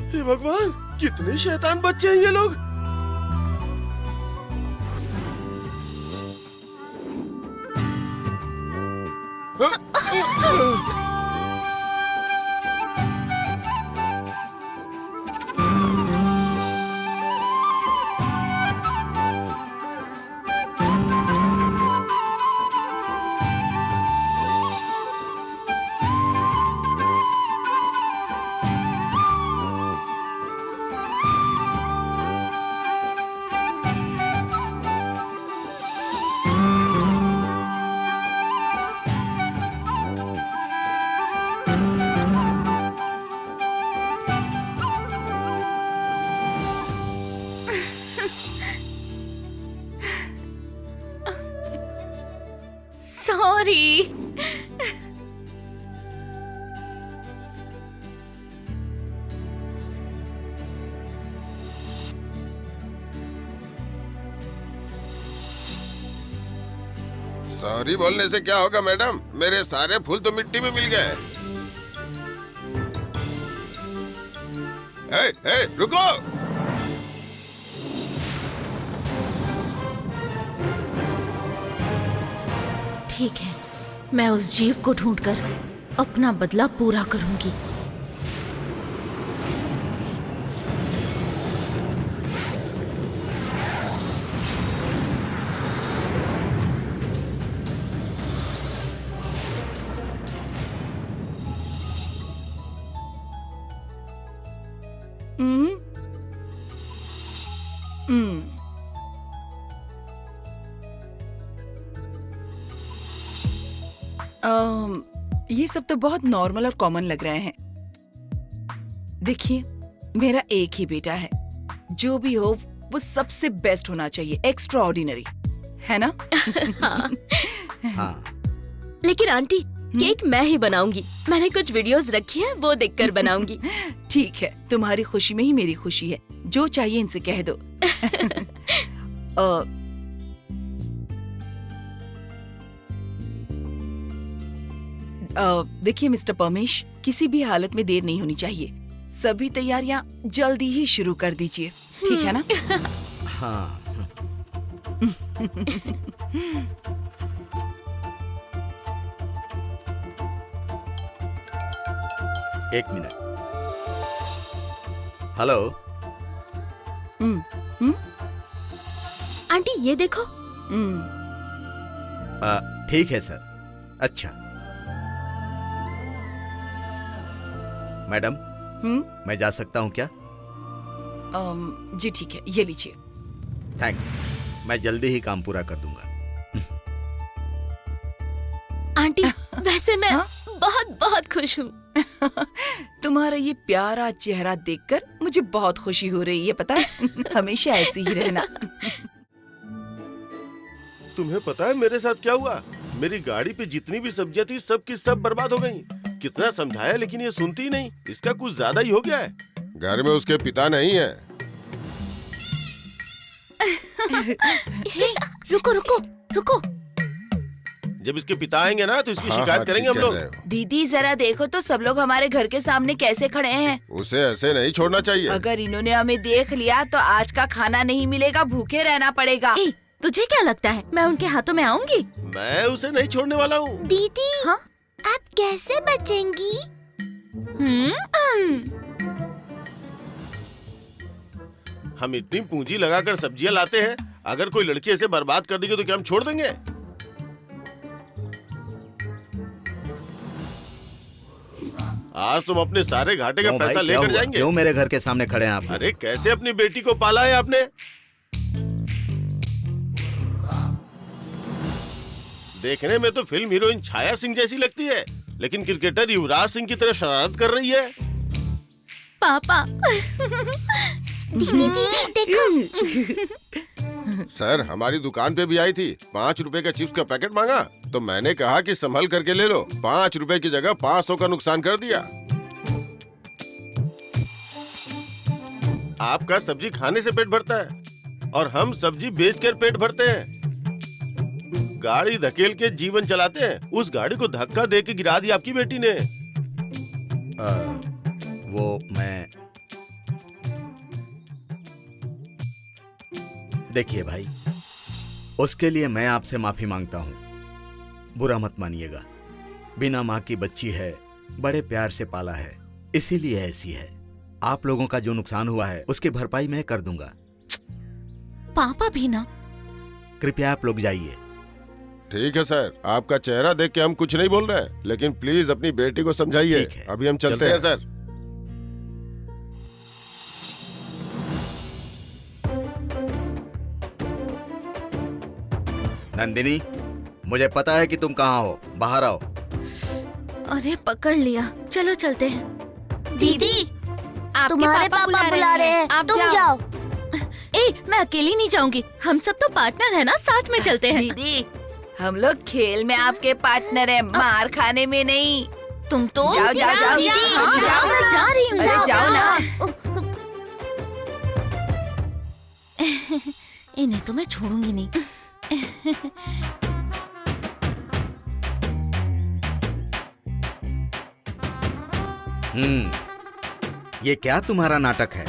Speaker 4: हे भगवान, कितने शैतान बच्चे हैं ये लोग।
Speaker 8: सॉरी।
Speaker 4: सॉरी बोलने से क्या होगा मैडम, मेरे सारे फूल तो मिट्टी में मिल गए। रुको।
Speaker 8: ठीक है, मैं उस जीव को ढूंढकर अपना बदला पूरा करूंगी।
Speaker 3: ये सब तो बहुत नॉर्मल और कॉमन लग रहे हैं। देखिए, मेरा एक ही बेटा है, जो भी हो वो सबसे बेस्ट होना चाहिए, एक्स्ट्रा ऑर्डिनरी, है ना?
Speaker 2: हाँ।
Speaker 10: लेकिन आंटी, केक मैं ही बनाऊंगी। मैंने कुछ वीडियोस रखी है, वो देखकर बनाऊंगी।
Speaker 3: ठीक है, तुम्हारी खुशी में ही मेरी खुशी है। जो चाहिए इनसे कह दो। देखिए मिस्टर परमेश, किसी भी हालत में देर नहीं होनी चाहिए। सभी तैयारियां जल्दी ही शुरू कर दीजिए, ठीक है ना?
Speaker 2: हाँ। एक मिनट। हेलो।
Speaker 10: आंटी ये देखो।
Speaker 2: ठीक है सर। अच्छा मैडम, मैं जा सकता हूँ क्या?
Speaker 3: जी ठीक है, ये लीजिए।
Speaker 2: थैंक्स, मैं जल्दी ही काम पूरा कर दूंगा।
Speaker 10: आंटी वैसे मैं बहुत बहुत खुश हूँ।
Speaker 3: तुम्हारा ये प्यारा चेहरा देखकर मुझे बहुत खुशी हो रही है, पता है? हमेशा ऐसे ही रहना।
Speaker 4: तुम्हें पता है मेरे साथ क्या हुआ? मेरी गाड़ी पे जितनी भी सब्जियां थी सब की सब बर्बाद हो गईं। कितना समझाया लेकिन ये सुनती ही नहीं। इसका कुछ ज्यादा ही हो गया है। घर में उसके पिता नहीं है।
Speaker 8: रुको रुको रुको।
Speaker 4: जब इसके पिता आएंगे ना तो इसकी शिकायत करेंगे हम लोग।
Speaker 3: दीदी जरा देखो तो, सब लोग हमारे घर के सामने कैसे खड़े हैं।
Speaker 4: उसे ऐसे नहीं छोड़ना चाहिए।
Speaker 3: अगर इन्होंने हमें देख लिया तो आज का खाना नहीं मिलेगा, भूखे रहना पड़ेगा।
Speaker 8: ए, तुझे क्या लगता है मैं उनके हाथों में आऊंगी?
Speaker 4: मैं उसे नहीं छोड़ने वाला हूँ।
Speaker 9: दीदी
Speaker 8: हाँ?
Speaker 9: आप कैसे बचेंगी?
Speaker 4: हम इतनी पूंजी लगाकर सब्जियां लाते हैं, अगर कोई लड़की ऐसे बर्बाद कर देगी तो क्या हम छोड़ देंगे? आज तुम अपने सारे घाटे का पैसा लेकर जाएंगे।
Speaker 2: क्यों मेरे घर के सामने खड़े हैं आप?
Speaker 4: अरे कैसे अपनी बेटी को पाला है आपने? देखने में तो फिल्म हीरोइन छाया सिंह जैसी लगती है, लेकिन क्रिकेटर युवराज सिंह की तरह शरारत कर रही है।
Speaker 8: पापा।
Speaker 9: दीदी देखो।
Speaker 4: सर हमारी दुकान पे भी आई थी, 5 रुपए का चिप्स का पैकेट मांगा तो मैंने कहा कि संभल करके ले लो। 5 रुपए की जगह 500 का नुकसान कर दिया। आपका सब्जी खाने से पेट भरता है और हम सब्जी बेचकर पेट भरते हैं। गाड़ी धकेल के जीवन चलाते हैं, उस गाड़ी को धक्का दे के गिरा दी आपकी बेटी ने।
Speaker 2: वो मैं देखिए भाई, उसके लिए मैं आपसे माफी मांगता हूं। बुरा मत मानिएगा, बिना माँ की बच्ची है, बड़े प्यार से पाला है, इसीलिए ऐसी है। आप लोगों का जो नुकसान हुआ है उसकी भरपाई मैं कर दूंगा।
Speaker 8: पापा भी ना।
Speaker 2: कृपया आप लोग जाइए।
Speaker 4: ठीक है सर, आपका चेहरा देख के हम कुछ नहीं बोल रहे, लेकिन प्लीज अपनी बेटी को समझाइए।
Speaker 2: ठीक है,
Speaker 4: अभी हम चलते हैं सर।
Speaker 2: नंदिनी, मुझे पता है कि तुम कहाँ हो, बाहर आओ।
Speaker 8: अरे पकड़ लिया, चलो चलते हैं।
Speaker 9: दीदी तुम्हारे पापा बुला रहे हैं, तुम जाओ।
Speaker 8: ए, मैं अकेली नहीं जाऊंगी, हम सब तो पार्टनर है ना, साथ में चलते हैं।
Speaker 3: दीदी हम लोग खेल में आपके पार्टनर हैं, मार खाने में नहीं।
Speaker 8: तुम तो
Speaker 3: जाओ जाओ जाओ
Speaker 8: दीदी,
Speaker 3: हाँ,
Speaker 8: जाओ, मैं जा रही हूँ।
Speaker 3: अरे जाओ ना।
Speaker 8: इन्हें तो मैं छोड़ूंगी नहीं।
Speaker 2: ये क्या तुम्हारा नाटक है?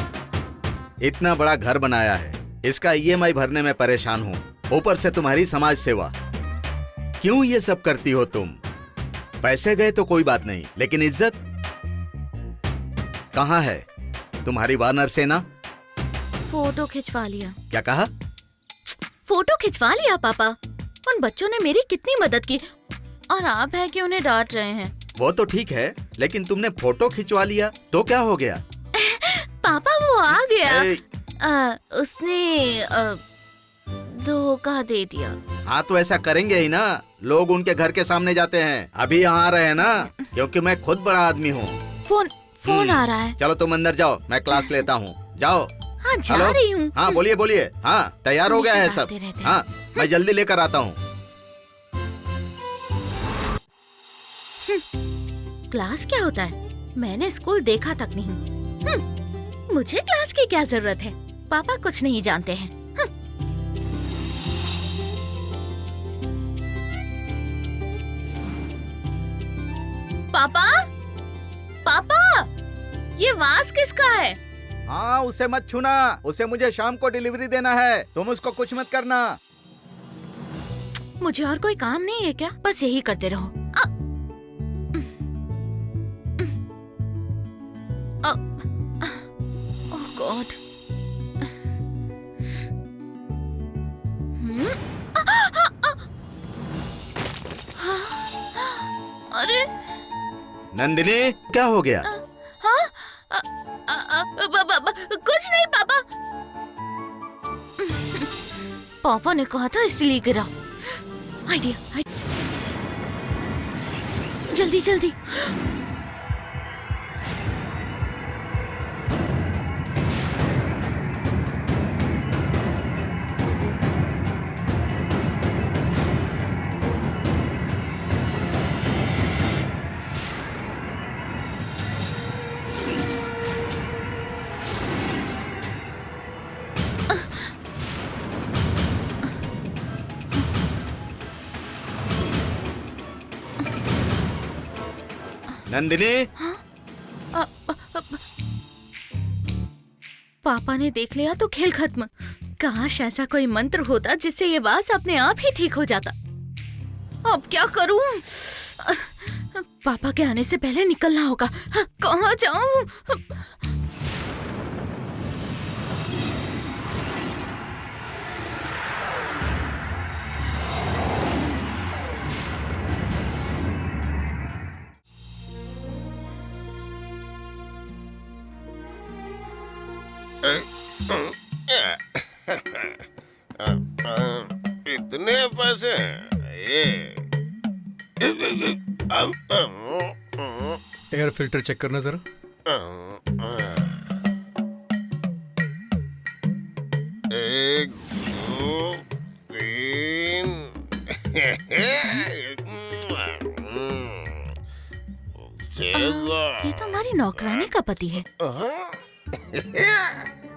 Speaker 2: इतना बड़ा घर बनाया है, इसका ईएमआई भरने में परेशान हूँ, ऊपर से तुम्हारी समाज सेवा। क्यों ये सब करती हो तुम? पैसे गए तो कोई बात नहीं, लेकिन इज्जत कहाँ है? तुम्हारी वानर सेना?
Speaker 8: फोटो खिंचवा लिया।
Speaker 2: क्या कहा?
Speaker 8: फोटो खिंचवा लिया पापा। उन बच्चों ने मेरी कितनी मदद की और आप है कि उन्हें डांट रहे हैं।
Speaker 2: वो तो ठीक है, लेकिन तुमने फोटो खिंचवा लिया तो क्या हो गया?
Speaker 8: पापा वो आ गया।
Speaker 2: ए,
Speaker 8: उसने धोखा दे दिया।
Speaker 2: हाँ तो ऐसा करेंगे ही ना, लोग उनके घर के सामने जाते हैं। अभी यहाँ आ रहे हैं ना, क्योंकि मैं खुद बड़ा आदमी हूँ।
Speaker 8: फोन आ रहा है।
Speaker 2: चलो तुम अंदर जाओ, मैं क्लास लेता हूँ। जाओ।
Speaker 8: हाँ जा
Speaker 2: हेलो?
Speaker 8: रही हूँ।
Speaker 2: हाँ बोलिए बोलिए। हाँ तैयार हो गया है सब?
Speaker 8: रहते हैं।
Speaker 2: हाँ मैं जल्दी लेकर आता हूँ।
Speaker 8: क्लास क्या होता है? मैंने स्कूल देखा तक नहीं। मुझे क्लास की क्या जरूरत है? पापा कुछ नहीं जानते हैं। पापा, पापा, ये वास किसका है?
Speaker 2: हाँ उसे मत छूना, उसे मुझे शाम को डिलीवरी देना है, तुम उसको कुछ मत करना।
Speaker 8: मुझे और कोई काम नहीं है क्या? बस यही करते रहो।
Speaker 2: नंदिनी क्या हो गया?
Speaker 8: कुछ नहीं पापा। पापा ने कहा था इसलिए गिरा। आइडिया, जल्दी जल्दी।
Speaker 2: नंदिनी
Speaker 8: पापा ने देख लिया तो खेल खत्म। काश ऐसा कोई मंत्र होता जिससे ये बात अपने आप ही ठीक हो जाता। अब क्या करूं? पापा के आने से पहले निकलना होगा। कहाँ जाऊं?
Speaker 4: इतने पैसे
Speaker 11: एयर फिल्टर चेक करना जरा।
Speaker 4: एक, दो, तीन।
Speaker 8: ये तो हमारी नौकरानी का पति है।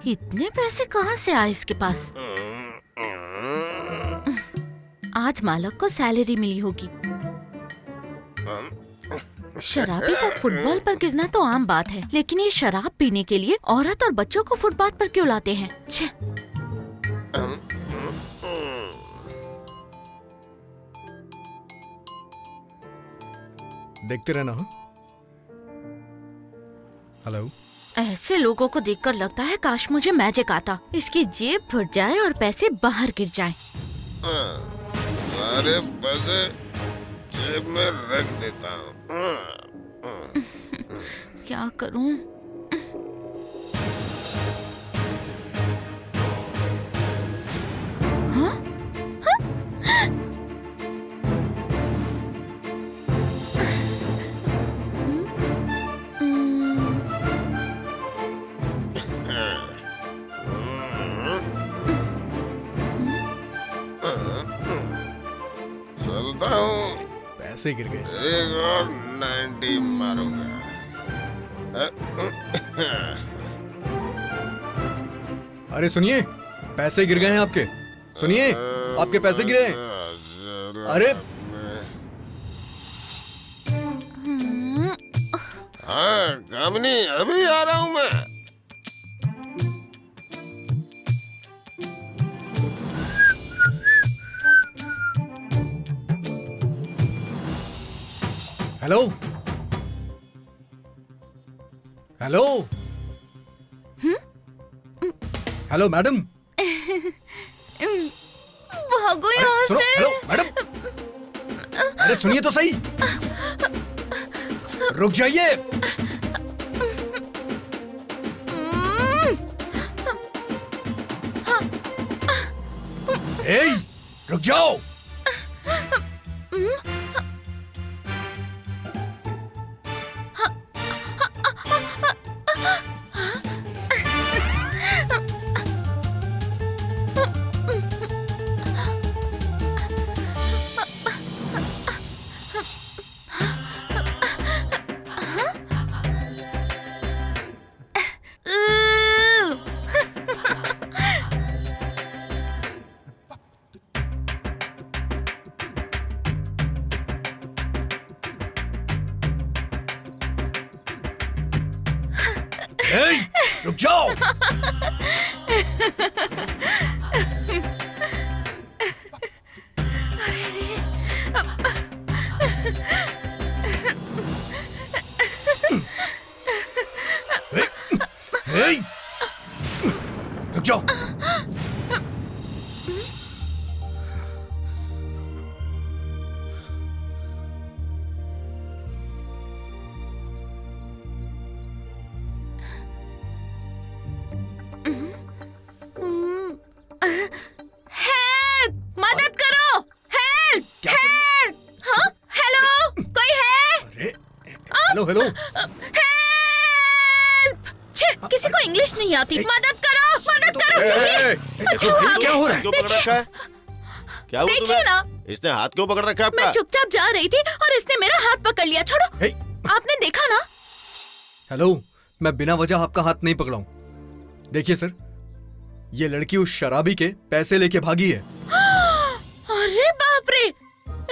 Speaker 8: इतने पैसे कहाँ से आए इसके पास? आज मालक को सैलरी मिली होगी। शराबी का फुटबॉल पर गिरना तो आम बात है, लेकिन ये शराब पीने के लिए औरत और बच्चों को फुटपाथ पर क्यों लाते हैं? छे।
Speaker 11: देखते रहना। हो हेलो।
Speaker 8: ऐसे लोगों को देखकर लगता है काश मुझे मैजिक आता, इसकी जेब फट जाए और पैसे बाहर गिर जाएं।
Speaker 4: सारे पैसे जेब में रख देता हूँ।
Speaker 8: क्या करूं? हाँ?
Speaker 4: चलता हूँ।
Speaker 11: पैसे गिर गए।
Speaker 4: एक और 90 मारूंगा।
Speaker 11: अरे सुनिए, पैसे गिर गए हैं आपके। सुनिए, आपके पैसे गिरे हैं। अरे
Speaker 4: हाँ कामनी, अभी आ रहा हूँ मैं।
Speaker 11: Hello hello hello madam.
Speaker 8: भागो यहाँ
Speaker 11: सुनो,
Speaker 8: से।
Speaker 11: Hello madam. अरे सुनिए तो सही। रुक जाइए। ए, रुक जाओ। रुक जाओ। रुक जाओ। Hello hello.
Speaker 7: छे, किसी को इंग्लिश नहीं आती। मदद करो, मदद करो।
Speaker 4: क्या हो रहा है? क्यों पकड़ रखा है? क्या हुआ
Speaker 7: देखिए
Speaker 4: तुम्हें?
Speaker 7: ना,
Speaker 4: इसने हाथ क्यों पकड़ रखा है
Speaker 7: मैं
Speaker 4: आपका?
Speaker 7: चुपचाप जा रही थी और इसने मेरा हाथ पकड़ लिया। छोड़ो।
Speaker 11: हे,
Speaker 7: आपने देखा ना?
Speaker 11: हेलो, मैं बिना वजह आपका हाथ नहीं पकड़ाऊं। देखिए सर, ये लड़की उस शराबी के पैसे लेके भागी है।
Speaker 7: अरे बाप रे,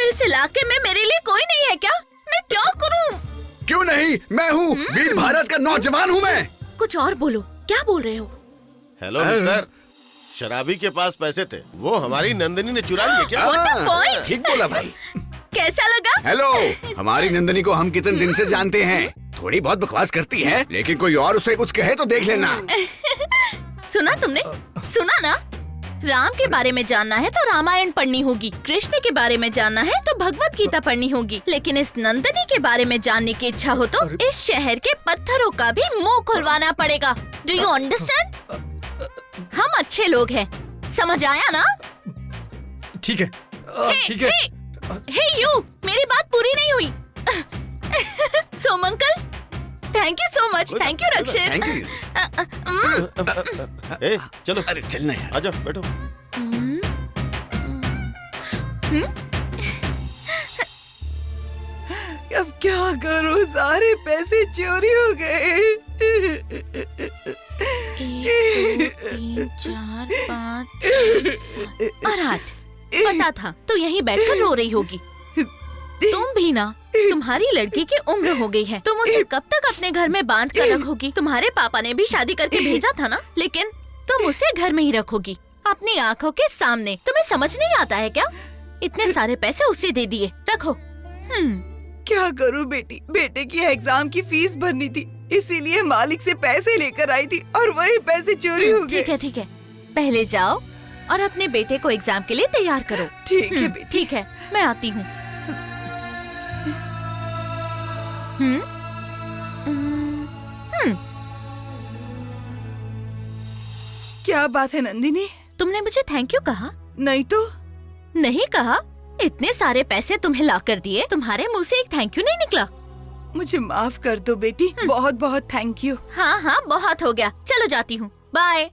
Speaker 7: इस इलाके में मेरे लिए कोई नहीं है क्या? मैं क्या करूं?
Speaker 5: क्यों नहीं, मैं हूँ, वीर भारत का नौजवान हूँ मैं।
Speaker 7: कुछ और बोलो, क्या बोल रहे हो?
Speaker 4: हेलो मिस्टर, शराबी के पास पैसे थे, वो हमारी नंदिनी ने चुरा लिए क्या?
Speaker 7: What the point?
Speaker 5: ठीक बोला भाई।
Speaker 7: कैसा लगा?
Speaker 5: हेलो, हमारी नंदिनी को हम कितने दिन से जानते हैं। थोड़ी बहुत बकवास करती है, लेकिन कोई और उसे कुछ कहे तो देख लेना।
Speaker 7: सुना तुमने? सुना ना? राम के बारे में जानना है तो रामायण पढ़नी होगी, कृष्ण के बारे में जानना है तो भगवत गीता पढ़नी होगी, लेकिन इस नंदिनी के बारे में जानने की इच्छा हो तो इस शहर के पत्थरों का भी मुंह खुलवाना पड़ेगा। Do you understand? हम अच्छे लोग हैं, समझ आया ना?
Speaker 11: ठीक है, ठीक है।
Speaker 7: हे यू, मेरी बात पूरी नहीं हुई। Som uncle, thank you so much. Thank you Rakshit.
Speaker 5: Thank you.
Speaker 4: ए, चलो
Speaker 5: अरे चलना यार।
Speaker 4: आजा बैठो।
Speaker 3: अब क्या करूं, सारे पैसे चोरी हो गए।
Speaker 8: 1 2 3 4 5 6 7 और 8। पता था तो यहीं बैठकर रो रही होगी। तुम भी ना, तुम्हारी लड़की की उम्र हो गई है, तुम उसे कब तक अपने घर में बांध कर रखोगी? तुम्हारे पापा ने भी शादी करके भेजा था ना, लेकिन तुम उसे घर में ही रखोगी अपनी आंखों के सामने। तुम्हें समझ नहीं आता है क्या? इतने सारे पैसे उसे दे दिए, रखो।
Speaker 3: क्या करूं बेटी, बेटे की एग्जाम की फीस भरनी थी, इसीलिए मालिक से पैसे लेकर आई थी और वही पैसे चोरी हो गए।
Speaker 8: ठीक है, पहले जाओ और अपने बेटे को एग्जाम के लिए तैयार करो।
Speaker 3: ठीक है बेटी।
Speaker 8: ठीक है, मैं आती हूँ।
Speaker 3: क्या बात है नंदिनी?
Speaker 8: तुमने मुझे थैंक यू कहा?
Speaker 3: नहीं तो।
Speaker 8: नहीं कहा? इतने सारे पैसे तुम्हें ला कर दिए, तुम्हारे मुंह से एक थैंक यू नहीं निकला?
Speaker 3: मुझे माफ कर दो बेटी, बहुत बहुत थैंक यू।
Speaker 8: हाँ हाँ, बहुत हो गया, चलो जाती हूँ, बाय।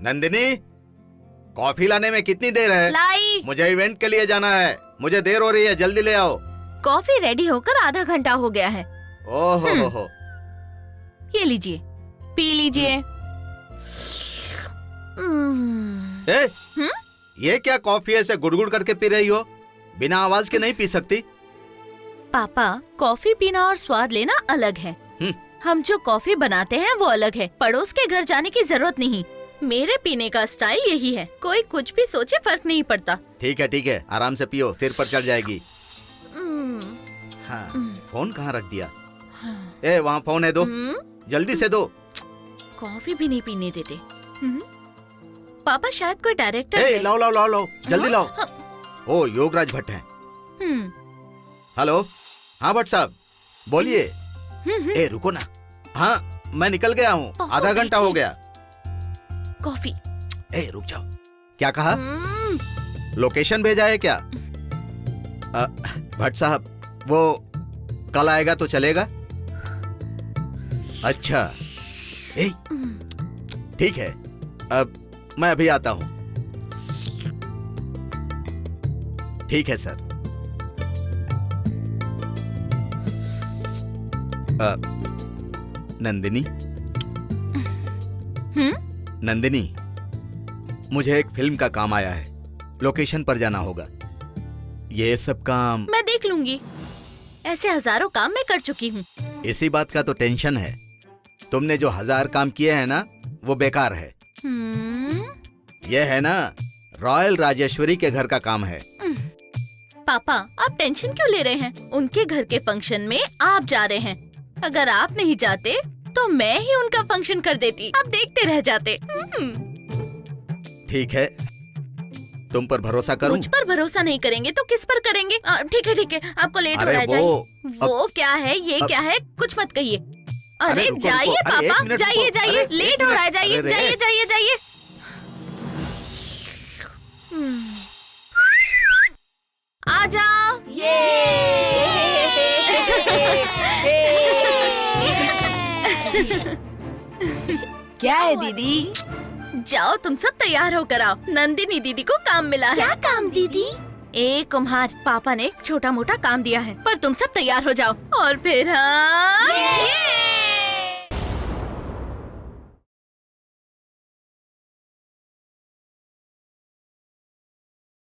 Speaker 2: नंदिनी, कॉफी लाने में कितनी देर है?
Speaker 8: लाई।
Speaker 2: मुझे इवेंट के लिए जाना है, मुझे देर हो रही है, जल्दी ले आओ।
Speaker 8: कॉफी रेडी होकर आधा घंटा हो गया है।
Speaker 2: ओहो हो।
Speaker 8: ये लीजिए, पी लीजिए।
Speaker 2: ए, ये क्या कॉफी ऐसे गुड़गुड़ करके पी रही हो? बिना आवाज के नहीं पी सकती।
Speaker 8: पापा, कॉफी पीना और स्वाद लेना अलग है। हम जो कॉफी बनाते हैं वो अलग है। पड़ोस के घर जाने की जरूरत नहीं। मेरे पीने का स्टाइल यही है, कोई कुछ भी सोचे फर्क नहीं पड़ता।
Speaker 2: ठीक है, आराम से पियो, सिर पर चढ़ जाएगी। हाँ, फोन कहाँ रख दिया? ए, वहाँ फोन है, दो जल्दी से दो।
Speaker 8: कॉफी भी नहीं पीने देते। पापा शायद कोई डायरेक्टर
Speaker 2: ए,
Speaker 8: है।
Speaker 2: लाओ जल्दी लाओ। ओ, योगराज भट्ट हैं। हेलो, हाँ भट्ट साहब बोलिए। ए, रुको ना। हाँ, मैं निकल गया हूँ, आधा घंटा हो गया।
Speaker 8: कॉफी।
Speaker 2: ए, रुक जाओ। क्या कहा? लोकेशन भेजा है क्या? भट्ट साहब, वो कल आएगा तो चलेगा? अच्छा, ए, ठीक है, अब मैं अभी आता हूँ। ठीक है सर। नंदिनी, नंदिनी, मुझे एक फिल्म का काम आया है, लोकेशन पर जाना होगा। ये सब काम
Speaker 8: मैं देख लूंगी, ऐसे हजारों काम मैं कर चुकी हूँ।
Speaker 2: इसी बात का तो टेंशन है। तुमने जो 1000 काम किए हैं ना, वो बेकार है। ये है ना, रॉयल राजेश्वरी के घर का काम है।
Speaker 8: पापा, आप टेंशन क्यों ले रहे हैं? उनके घर के फंक्शन में आप जा रहे हैं। अगर आप नहीं जाते तो मैं ही उनका फंक्शन कर देती, आप देखते रह जाते।
Speaker 2: ठीक है, तुम पर भरोसा करूं?
Speaker 8: मुझ पर भरोसा नहीं करेंगे तो किस पर करेंगे? ठीक है, आपको लेट हो रहा है, जाइए। वो क्या है, ये क्या है, कुछ मत कहिए। अरे जाइए पापा, जाइए, लेट हो रहा है, जाइए। जाओ।
Speaker 3: क्या है दीदी?
Speaker 8: जाओ तुम सब तैयार होकर आओ, नंदिनी दीदी को काम मिला है।
Speaker 9: क्या काम दीदी?
Speaker 8: ए कुम्हार, पापा ने एक छोटा मोटा काम दिया है, पर तुम सब तैयार हो जाओ और फिर हम